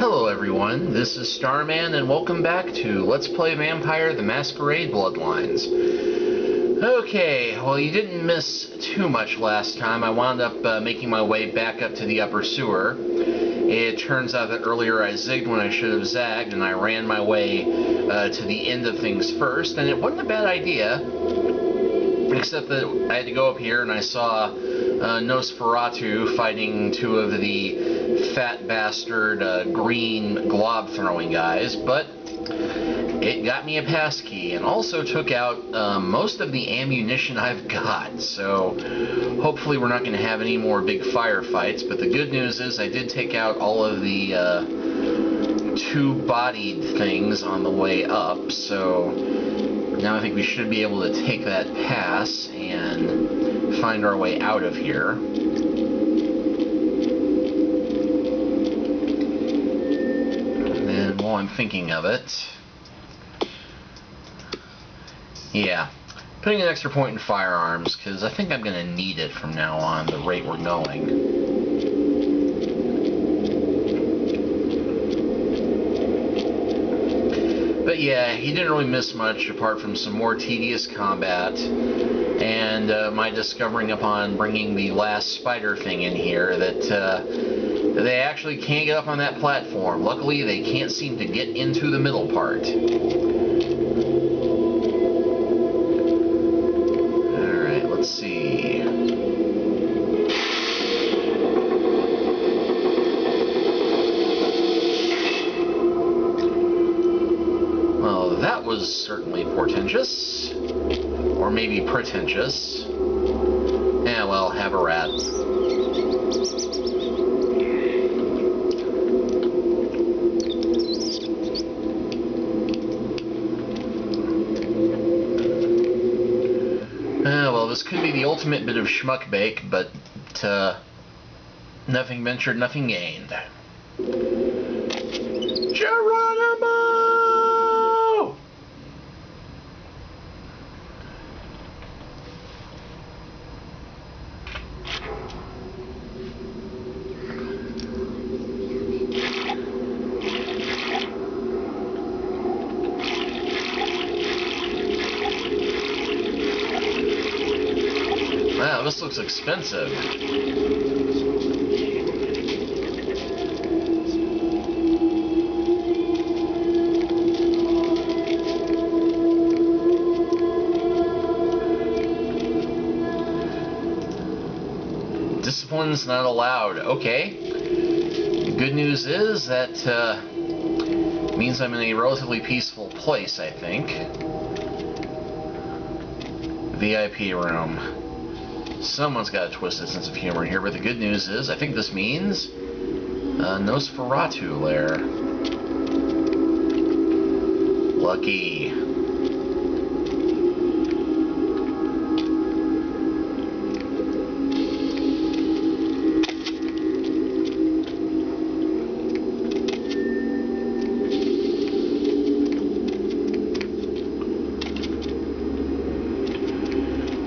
Hello everyone, this is Starman and welcome back to Let's Play Vampire the Masquerade Bloodlines. Okay, well you didn't miss too much last time. I wound up making my way back up to the upper sewer. It turns out that earlier I zigged when I should have zagged, and I ran my way to the end of things first, and it wasn't a bad idea, except that I had to go up here and I saw Nosferatu fighting two of the fat bastard green glob throwing guys, but it got me a pass key and also took out most of the ammunition I've got, so hopefully we're not going to have any more big firefights. But the good news is I did take out all of the two-bodied things on the way up, so now I think we should be able to take that pass and find our way out of here. And while I'm thinking of it, yeah, putting an extra point in firearms, because I think I'm going to need it from now on, the rate we're going. But yeah, he didn't really miss much apart from some more tedious combat and my discovering upon bringing the last spider thing in here that they actually can't get up on that platform. Luckily, they can't seem to get into the middle part. Alright, let's see. That was certainly portentous. Or maybe pretentious. Eh, well, have a rat. Well, this could be the ultimate bit of schmuck bake, but nothing ventured, nothing gained. Geronimo! Wow, this looks expensive. Discipline's not allowed. Okay. The good news is that means I'm in a relatively peaceful place, I think. VIP room. Someone's got a twisted sense of humor here, but the good news is I think this means Nosferatu lair. Lucky.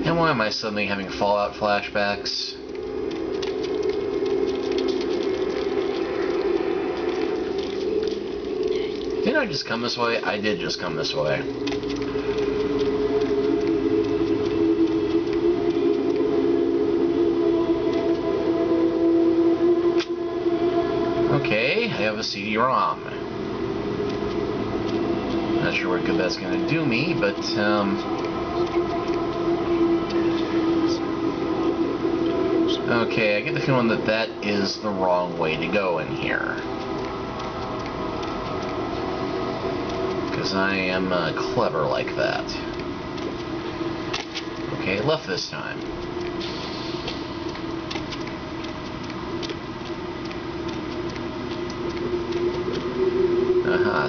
And why am I suddenly having Fallout flashbacks? Didn't I just come this way? I did just come this way. Okay, I have a CD-ROM. Not sure what good that's going to do me, but okay, I get the feeling that that is the wrong way to go in here. Because I am clever like that. Okay, left this time.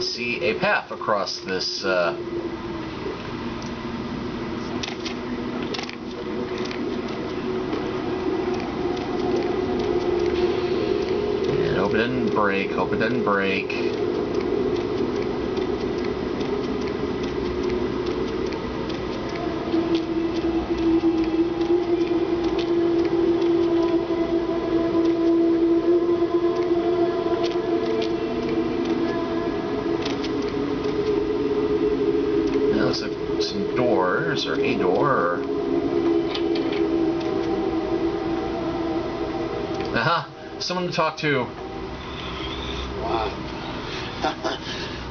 See a path across this hope it doesn't break, hope it doesn't break. house or hey door or... Aha! Someone to talk to. Wow.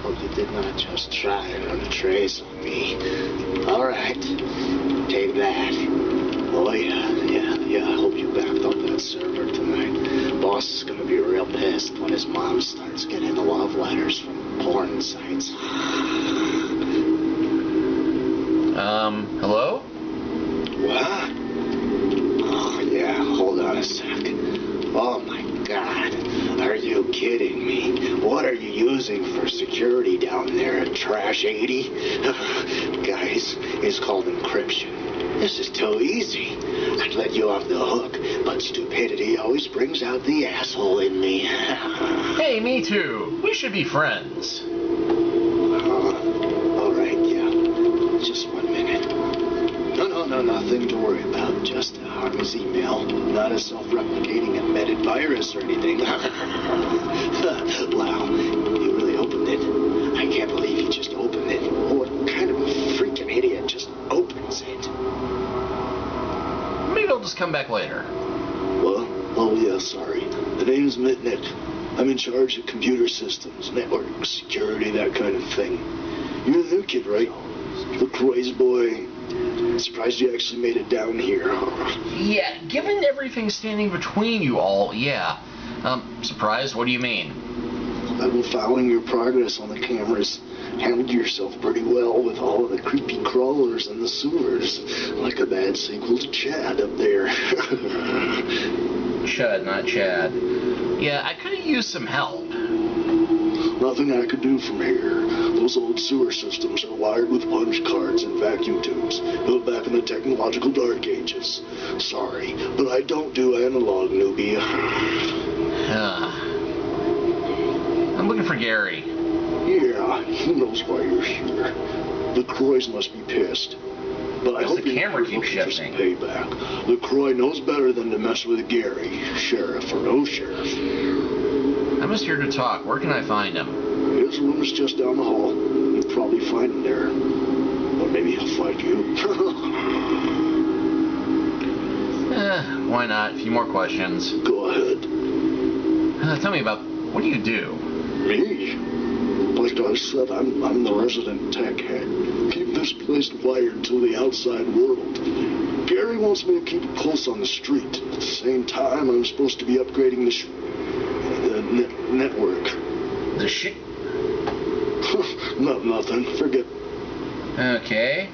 Hope you did not just try and run a trace on me. Alright. Take that. Oh yeah. I hope you backed up that server tonight. Boss is gonna be real pissed when his mom starts getting the love letters from porn sites. Hello? What? Oh yeah, hold on a sec. Oh my God. Are you kidding me? What are you using for security down there at Trash 80? Guys, it's called encryption. This is too easy. I'd let you off the hook, but stupidity always brings out the asshole in me. Hey, me too. We should be friends. Alright, yeah. Just 1 minute. No, nothing to worry about. Just a harmless email. Not a self-replicating embedded virus or anything. Wow, you really opened it. I can't believe you just opened it. What kind of a freaking idiot just opens it? Maybe I'll just come back later. What? Oh yeah, sorry. The name's Mitnick. I'm in charge of computer systems, network security, that kind of thing. You're the new kid, right? The crazy boy. Surprised you actually made it down here. Yeah, given everything standing between you all, yeah. Surprised? What do you mean? I've been following your progress on the cameras. Handled yourself pretty well with all of the creepy crawlers and the sewers. Like a bad sequel to Chad up there. Chud, not Chad. Yeah, I could have used some help. Nothing I could do from here. Those old sewer systems are wired with punch cards and vacuum tubes, built back in the technological dark ages. Sorry, but I don't do analog, newbie. I'm looking for Gary. Yeah, he knows why you're here. The Croys must be pissed. But I hope the camera keeps shifting. Payback. LaCroix knows better than to mess with Gary, sheriff or no sheriff. I'm just here to talk. Where can I find him? His room is just down the hall. You'll probably find him there. Or maybe he'll find you. Why not? A few more questions. Go ahead. Tell me about... What do you do? Me? Like I said, I'm the resident tech head. Keep this place wired to the outside world. Gary wants me to keep it close on the street. At the same time, I'm supposed to be upgrading the network. The shit? Nothing. Forget. Okay.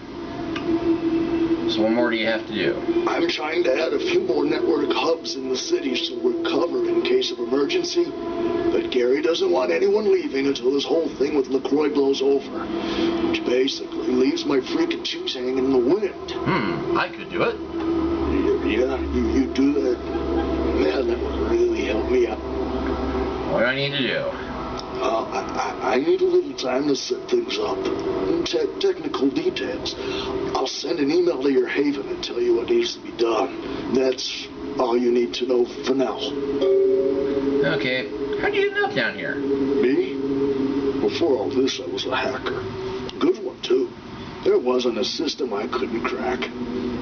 So what more do you have to do? I'm trying to add a few more network hubs in the city so we're covered in case of emergency. But Gary doesn't want anyone leaving until this whole thing with LaCroix blows over. Which basically leaves my freaking shoes hanging in the wind. I could do it. Yeah, you do that? Man, that would really help me out. What do I need to do? I need a little time to set things up. Technical details. I'll send an email to your haven and tell you what needs to be done. That's all you need to know for now. Okay. How'd you end up down here? Me? Before all this, I was a hacker. Good one, too. There wasn't a system I couldn't crack.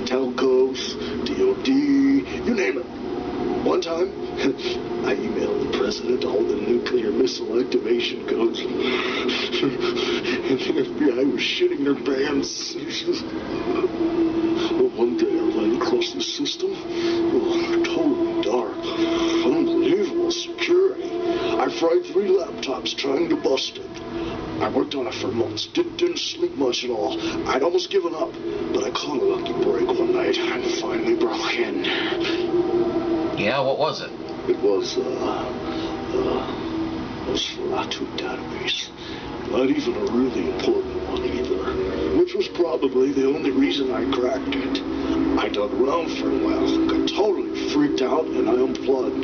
Telcos, DOD, you name it. One time, I emailed the president all the nuclear missile activation codes. And the FBI was shitting their pants. One day I ran across the system. Totally dark. Unbelievable security. I fried 3 laptops trying to bust it. I worked on it for months. Didn't sleep much at all. I'd almost given up. But I caught a lucky break one night and finally broke in. Yeah, what was it? It was, Nosferatu database. Not even a really important one either. Which was probably the only reason I cracked it. I dug around for a while, got totally freaked out, and I unplugged.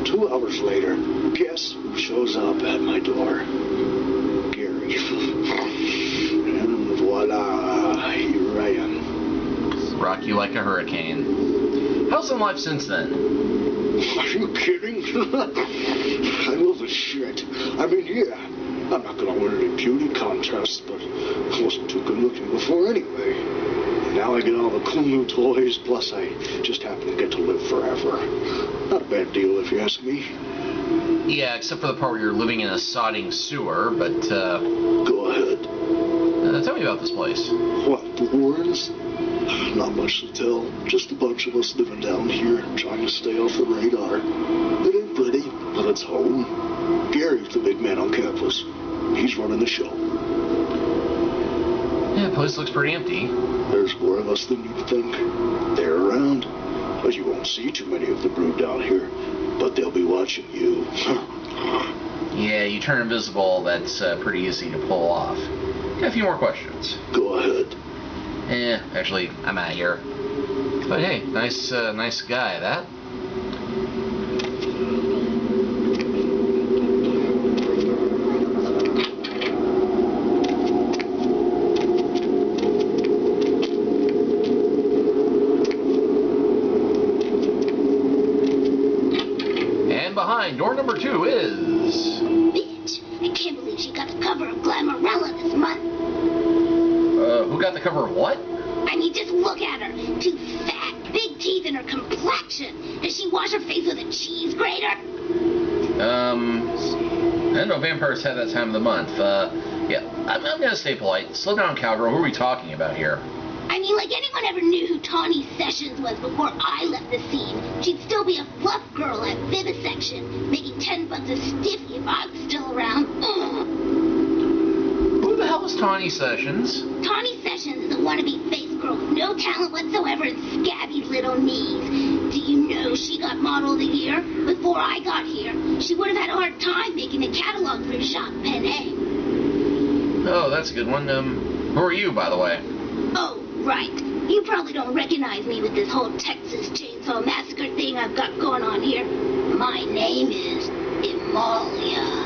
2 hours later, guess who shows up at my door? Gary. And voila, here I am. Rock you like a hurricane. How's in life since then? Are you kidding? I love the shit. I mean, yeah, I'm not gonna win any beauty contests, but I wasn't too good looking before anyway. Now I get all the cool new toys, plus I just happen to get to live forever. Not a bad deal if you ask me. Yeah, except for the part where you're living in a sodding sewer, but, Go ahead. tell me about this place. What, the Warrens? Not much to tell. Just a bunch of us living down here, trying to stay off the radar. It ain't pretty, but it's home. Gary's the big man on campus. He's running the show. Yeah, the place looks pretty empty. There's more of us than you'd think. They're around. But you won't see too many of the brood down here. But they'll be watching you. Yeah, you turn invisible, that's pretty easy to pull off. Got a few more questions. Go ahead. Actually, I'm out of here. But hey, nice guy, that. And behind door number 2 is... Bitch, I can't believe she got the cover of Glamourella this month. Who got the cover of what? I mean, just look at her. Too fat, big teeth, and her complexion. Does she wash her face with a cheese grater? I don't know, vampires have that time of the month. Yeah, I'm gonna stay polite. Slow down, cowgirl. Who are we talking about here? I mean, like anyone ever knew who Tawny Sessions was before I left the scene, she'd still be a fluff girl at Vivisection, making $10 a stiffy if I was still around. Ugh. Who the hell is Tawny Sessions? Tawny Sessions is a wannabe face girl with no talent whatsoever and scabby little knees. Do you know she got Model of the Year? Before I got here, she would have had a hard time making a catalog for Shop Penne. Oh, that's a good one. Who are you, by the way? Oh, right. You probably don't recognize me with this whole Texas Chainsaw Massacre thing I've got going on here. My name is Amalia.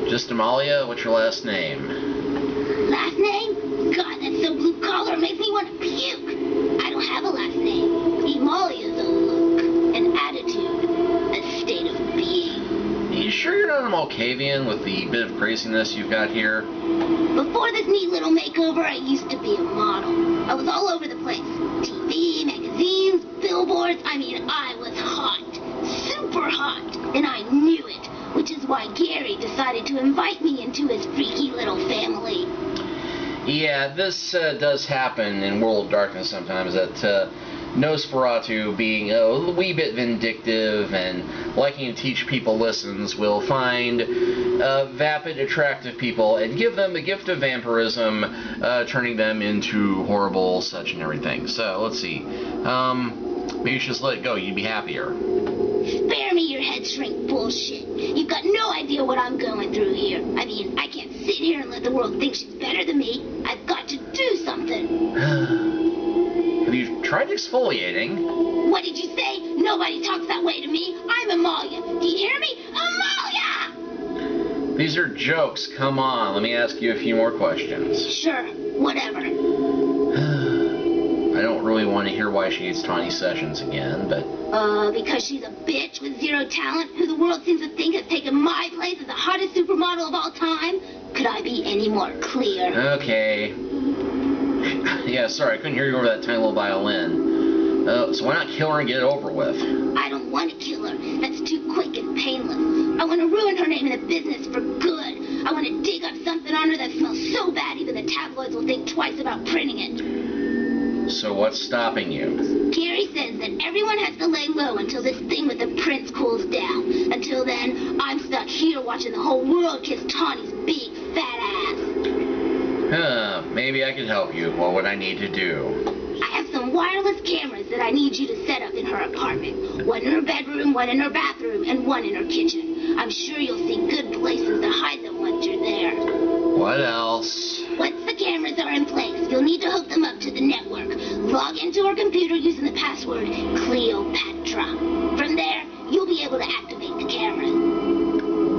Just Amalia? What's your last name? Last name? God, that's so blue collar, makes me want to puke. I don't have a last name. Amalia's a look, an attitude, a state of being. You sure you're not a Malkavian with the bit of craziness you've got here? Before this neat little makeover, I used to be a model. I was all over the place. TV, magazines, billboards. I mean, I was hot. Super hot. And I knew it. Which is why Gary decided to invite me into his freaky little family. Yeah, this does happen in World of Darkness sometimes, that Nosferatu, being a wee bit vindictive and liking to teach people lessons, will find vapid, attractive people and give them the gift of vampirism, turning them into horrible such and everything. So, let's see. Maybe you should just let it go. You'd be happier. Spare me your head shrink bullshit. You've got no idea what I'm going through here. I mean, I can't sit here and let the world think she's better than me. I've got to do something. Have you tried exfoliating? What did you say? Nobody talks that way to me. I'm Amalia. Do you hear me? Amalia! These are jokes. Come on, let me ask you a few more questions. Sure, whatever. I don't really want to hear why she hates Tawny Sessions again, but... Because she's a bitch with zero talent who the world seems to think has taken my place as the hottest supermodel of all time? Could I be any more clear? Okay. Yeah, sorry, I couldn't hear you over that tiny little violin. So why not kill her and get it over with? I don't want to kill her. That's too quick and painless. I want to ruin her name in the business for good. I want to dig up something on her that smells so bad even the tabloids will think twice about printing it. So what's stopping you? Gary says that everyone has to lay low until this thing with the prince cools down. Until then, I'm stuck here watching the whole world kiss Tawny's big fat ass. Maybe I could help you. What would I need to do? I have some wireless cameras that I need you to set up in her apartment. One in her bedroom, one in her bathroom, and one in her kitchen. I'm sure you'll see good places to hide them once you're there. What else? Once the cameras are in place, you'll need to hook them up to the network. Log into her computer using the password Cleopatra. From there, you'll be able to activate the cameras.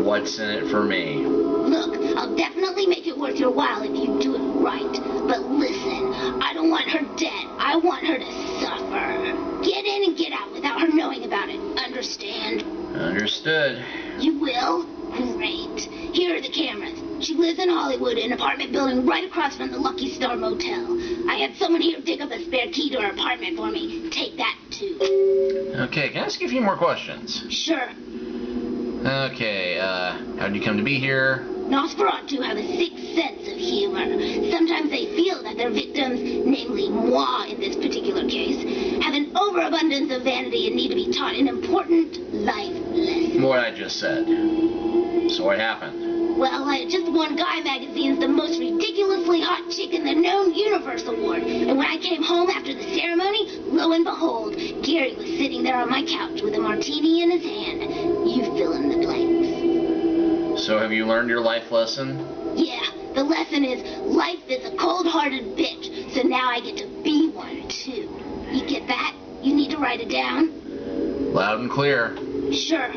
What's in it for me? Look, I'll definitely make it worth your while if you do it right. But listen, I don't want her dead. I want her to suffer. Get in and get out without her knowing about it. Understand? Understood. You will? Great. Here are the cameras. She lives in Hollywood, an apartment building right across from the Lucky Star Motel. I had someone here dig up a spare key to her apartment for me. Take that, too. Okay, can I ask you a few more questions? Sure. Okay, how did you come to be here? Nosferatu have a sixth sense of humor. Sometimes they feel that their victims, namely moi in this particular case, have an overabundance of vanity and need to be taught an important life lesson. What I just said. So what happened? Well, I had just won Guy Magazine's The Most Ridiculously Hot Chick in the Known Universe Award. And when I came home after the ceremony, lo and behold, Gary was sitting there on my couch with a martini in his hand. You fill in the blanks. So have you learned your life lesson? Yeah, the lesson is life is a cold-hearted bitch, so now I get to be one, too. You get that? You need to write it down? Loud and clear. Sure.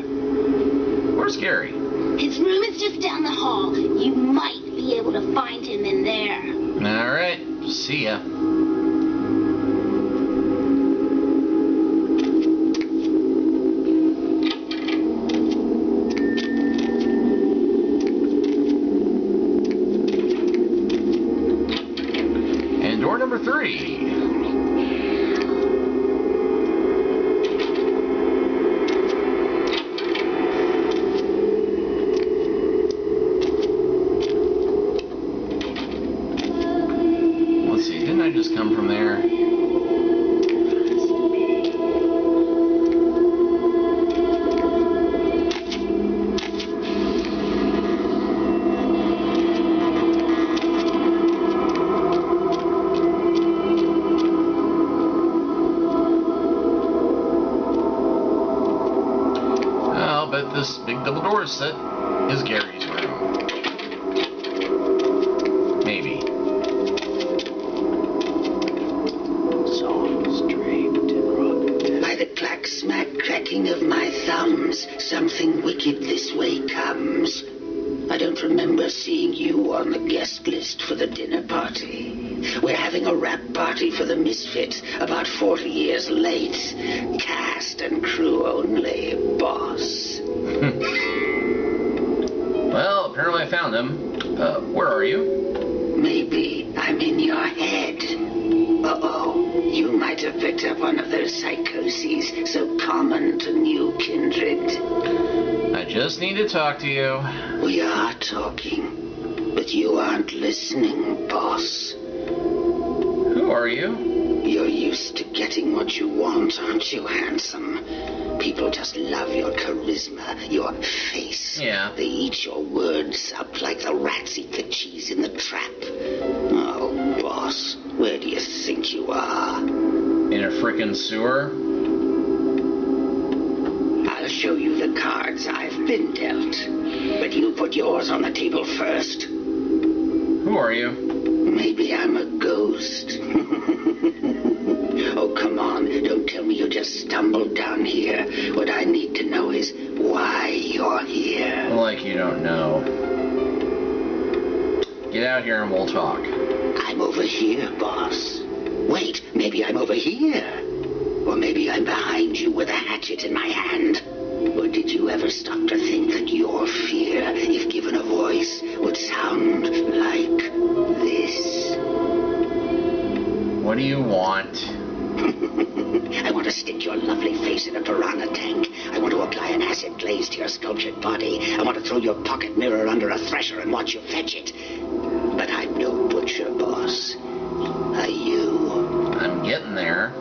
Where's Gary? His room is just down the hall. You might be able to find him in there. All right. See ya. And door number 3. I just come from there. I'll bet this big double door set is Gary's room. Maybe. Of my thumbs, something wicked this way comes. I don't remember seeing you on the guest list for the dinner party. We're having a wrap party for the Misfits, about 40 years late. Cast and crew only, boss. Well, apparently I found him. Where are you? Maybe I'm in your head. Uh-oh. You might have picked up one of those psychoses so common to new kindred. I just need to talk to you. We are talking, but you aren't listening, boss. Who are you? You're used to getting what you want, aren't you, handsome? People just love your charisma, your face. Yeah. They eat your words up like the rats eat the cheese in the trap. Oh, boss, where do you think you are? In a frickin' sewer? I'll show you the cards I've been dealt. But you put yours on the table first. Who are you? Maybe I'm a ghost. Oh, come on. Don't tell me you just stumbled down here. What I need to know is why you're here. Like you don't know. Get out here and we'll talk. I'm over here, boss. Wait, maybe I'm over here. Or maybe I'm behind you with a hatchet in my hand. Or did you ever stop to think that your fear, if given a voice, would sound like this? What do you want? I want to stick your lovely face in a piranha tank. I want to apply an acid glaze to your sculptured body. I want to throw your pocket mirror under a thresher and watch you fetch it. But I'm no butcher, boss. Are you? I'm getting there.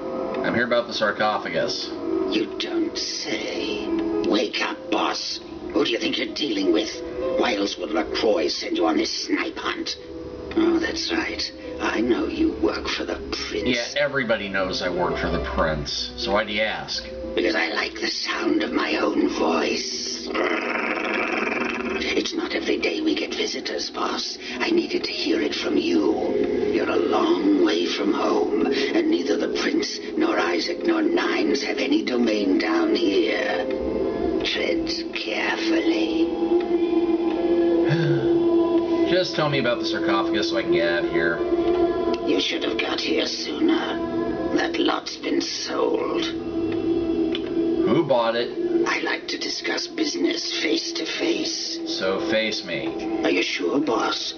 I'm here about the sarcophagus. You don't say. Wake up, boss. Who do you think you're dealing with? Why else would LaCroix send you on this snipe hunt? Oh, that's right. I know you work for the prince. Yeah, everybody knows I work for the prince. So why do you ask? Because I like the sound of my own voice. It's not every day we get visitors, boss. I needed to hear it from you. You're a long way from home, and neither the prince nor Isaac nor Nines have any domain down here. Tread carefully. Just tell me about the sarcophagus so I can get out of here. You should have got here sooner. That lot's been sold. Who bought it? I like to discuss business face to face. So face me. Are you sure, boss?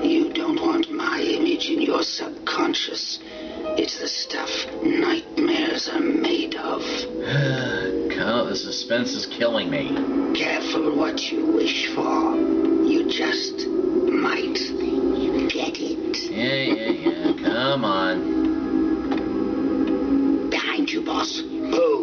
You don't want my image in your subconscious. It's the stuff nightmares are made of. God, the suspense is killing me. Careful what you wish for. You just might get it. Yeah. Come on. Behind you, boss. Oh.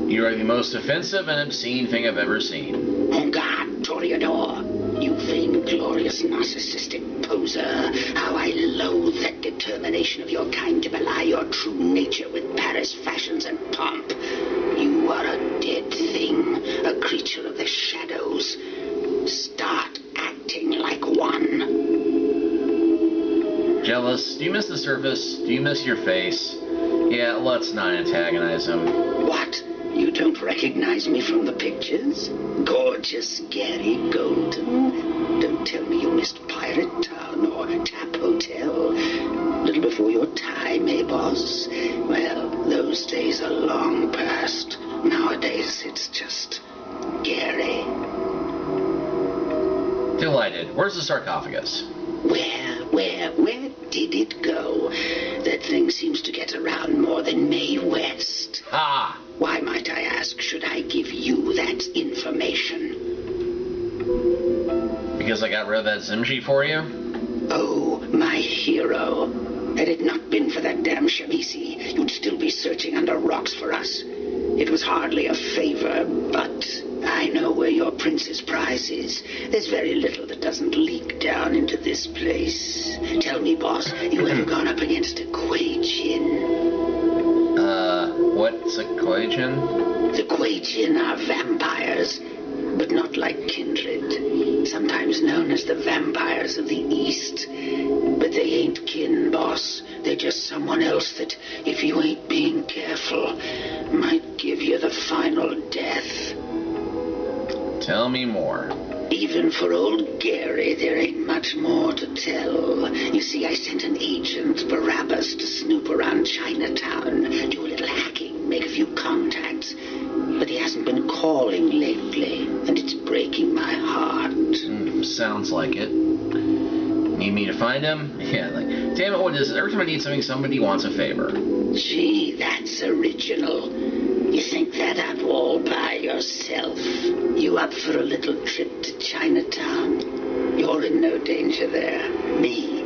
You are the most offensive and obscene thing I've ever seen. Oh, God, Toreador. You vainglorious, narcissistic poser. How I loathe that determination of your kind to belie your true nature with Paris fashions and pomp. You are a dead thing, a creature of the shadows. Start acting like one. Jealous? Do you miss the surface? Do you miss your face? Yeah, let's not antagonize him. What? You don't recognize me from the pictures? Gorgeous Gary Golden. Don't tell me you missed Pirate Town or Tap Hotel. Little before your time, eh, boss? Well, those days are long past. Nowadays, it's just Gary. Delighted. Where's the sarcophagus? Where did it go? That thing seems to get around more than Mae West. Ah! Why, might I ask, should I give you that information? Because I got rid of that Zimji for you? Oh, my hero. Had it not been for that damn Shamisi, you'd still be searching under rocks for us. It was hardly a favor, but I know where your prince's prize is. There's very little that doesn't leak down into this place. Tell me, boss, you ever gone up against a Kuei-Jin? What's a Kuei-Jin? The Kuei-Jin are vampires, but not like kindred. Sometimes known as the vampires of the East. But they ain't kin, boss. They're just someone else that, if you ain't being careful, might give you the final death. Tell me more. Even for old Gary, there ain't much more to tell. You see, I sent an agent, Barabbas, to snoop around Chinatown, do a little hacking, make a few contacts. But he hasn't been calling lately, and it's breaking my heart. Sounds like it. Need me to find him? Yeah, like, damn it, what is it? Every time I need something, somebody wants a favor. Gee, that's original. You think that up all by yourself? You up for a little trip to Chinatown? You're in no danger there. Me?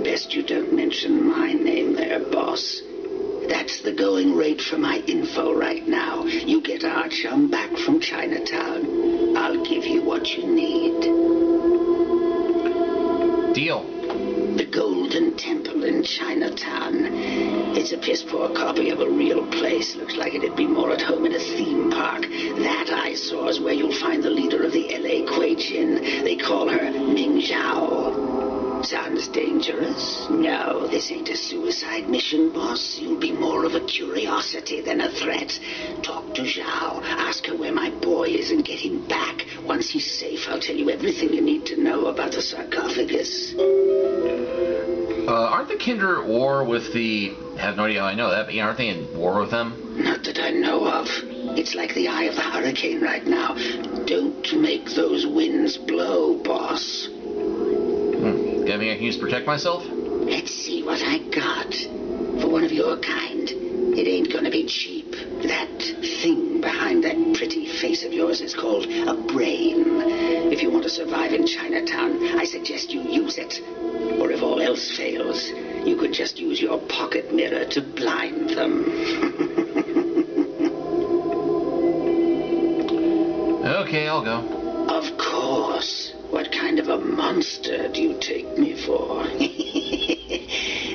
Best you don't mention my name there, boss. That's the going rate for my info right now. You get our chum back from Chinatown. I'll give you what you need. Deal. The Golden Temple in Chinatown. It's a piss-poor copy of a real place. Looks like it'd be more at home in a theme park. That I saw is where you'll find the leader of the L.A. Kuei-Jin. They call her Ming Zhao. Sounds dangerous? No, this ain't a suicide mission, boss. You'll be more of a curiosity than a threat. Talk to Zhao. Ask her where my boy is and get him back. Once he's safe, I'll tell you everything you need to know about the sarcophagus. Aren't the Kindred at war with the... I have no idea how I know that, but aren't they in war with them? Not that I know of. It's like the eye of the hurricane right now. Don't make those winds blow, boss. Got anything I can use to protect myself? Let's see what I got. For one of your kind, it ain't gonna be cheap. That thing behind that pretty face of yours is called a brain. If you want to survive in Chinatown, I suggest you use it. Or if all else fails, you could just use your pocket mirror to blind them. Okay, I'll go. Of course. What kind of a monster do you take me for?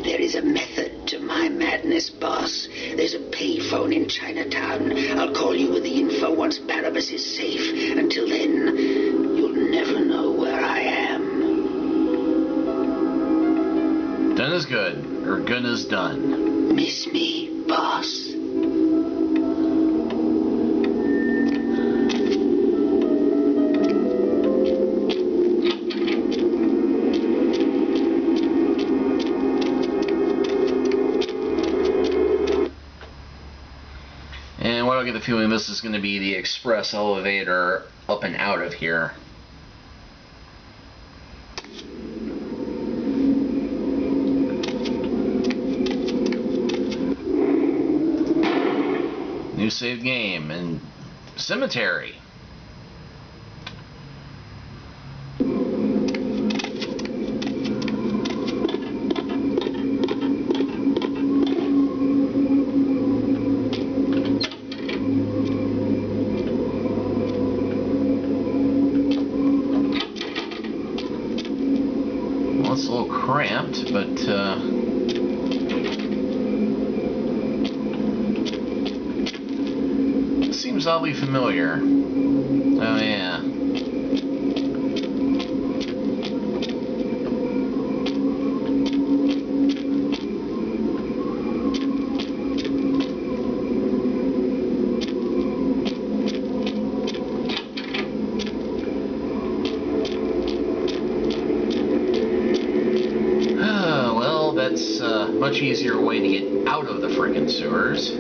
There is a method to my madness, boss. There's a payphone in Chinatown. I'll call you with the info once Barabbas is safe. Until then, you'll never know where I am. Done is good, or good is done. Miss me, boss? a feeling this is going to be the express elevator up and out of here. New save game and cemetery. Well, it's a little cramped, but seems oddly familiar. Oh yeah. Well, that's a much easier way to get out of the frickin' sewers.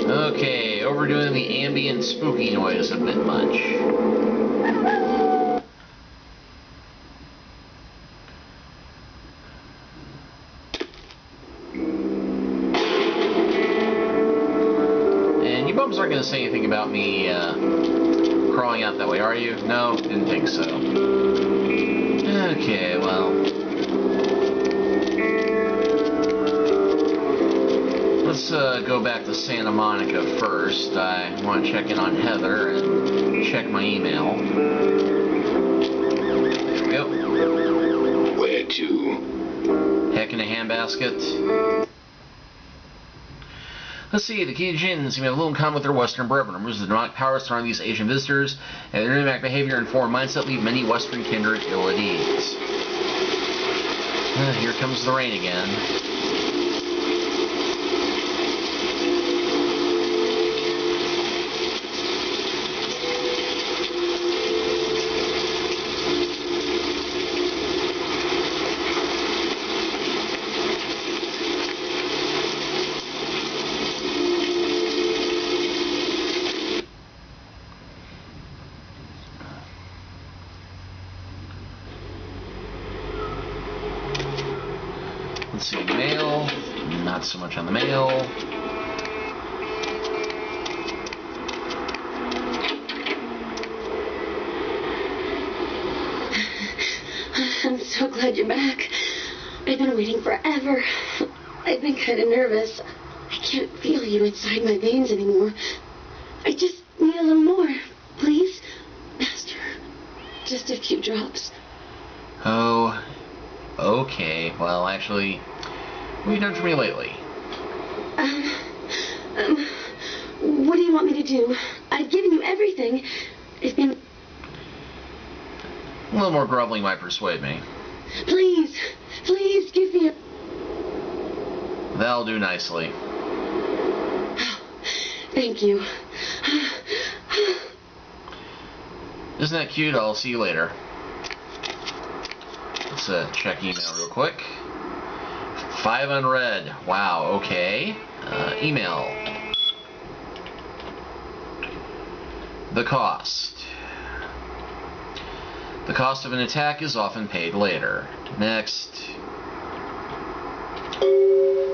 Okay, overdoing the ambient spooky noise a bit much. And you bums aren't going to say anything about me crawling out that way, are you? No? Didn't think so. Okay, well. Let's go back to Santa Monica first. I want to check in on Heather and check my email. There we go. Where to? Heck in a handbasket. Let's see, the Cajuns seem to have little in common with their Western brethren. Removes the demonic powers surrounding these Asian visitors, and their internet behavior and foreign mindset leave many Western kindred ill at ease. Here comes the rain again. Let's see, mail. Not so much on the mail. I'm so glad you're back. I've been waiting forever. I've been kind of nervous. I can't feel you inside my veins anymore. I just need a little more. Please? Master. Just a few drops. Oh, okay. Well, actually, what have you done for me lately? What do you want me to do? I've given you everything. It's been... A little more groveling might persuade me. Please, please give me a... That'll do nicely. Thank you. Isn't that cute? I'll see you later. Let's check email real quick. 5 unread. Wow, okay. Email. The cost. The cost of an attack is often paid later. Next.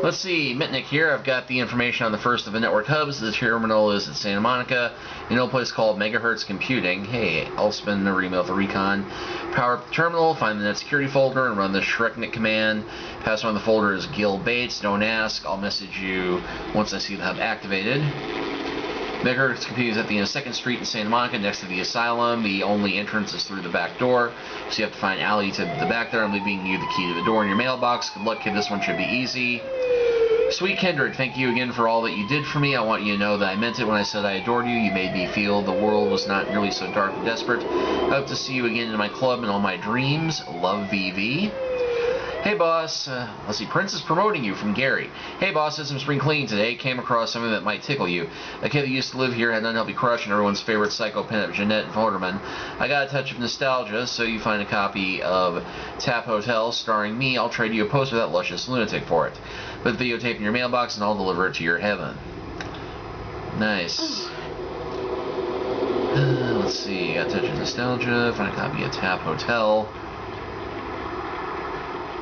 Let's see, Mitnick here. I've got the information on the first of the network hubs. The terminal is at Santa Monica, in a place called Megahertz Computing. Hey, I'll spend a email for recon. Power up the terminal, find the net security folder, and run the Shreknik command. Password on the folder is Gil Bates. Don't ask. I'll message you once I see the hub activated. Megahertz Computing is at the end of 2nd Street in Santa Monica, next to the asylum. The only entrance is through the back door, so you have to find alley to the back there. I'm leaving you the key to the door in your mailbox. Good luck, kid. This one should be easy. Sweet Kindred, thank you again for all that you did for me. I want you to know that I meant it when I said I adored you. You made me feel the world was not nearly so dark and desperate. I hope to see you again in my club and all my dreams. Love, VV. Hey boss, let's see, Prince is promoting you from Gary. Hey boss, did some spring cleaning today. Came across something that might tickle you. A kid that used to live here had an unhealthy crush on everyone's favorite psycho pinup, Jeanette Vorderman. I got a touch of nostalgia, so you find a copy of Tap Hotel starring me. I'll trade you a poster of that luscious lunatic for it. Put the videotape in your mailbox and I'll deliver it to your heaven. Nice. Let's see, got a touch of nostalgia, find a copy of Tap Hotel.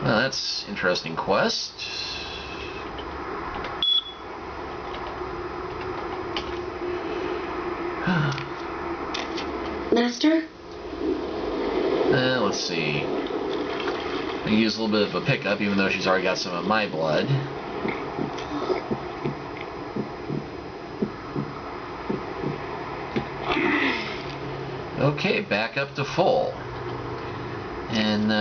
Well, that's interesting quest. Master? Let's see. I can use a little bit of a pickup, even though she's already got some of my blood. Okay, back up to full. And,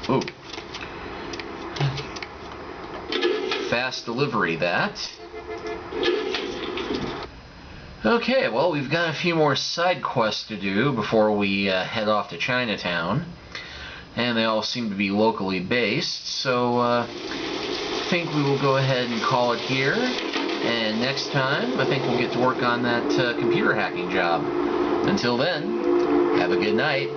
ooh. Fast delivery, that. Okay, well, we've got a few more side quests to do before we head off to Chinatown. And they all seem to be locally based, so I think we will go ahead and call it here. And next time, I think we'll get to work on that computer hacking job. Until then, have a good night.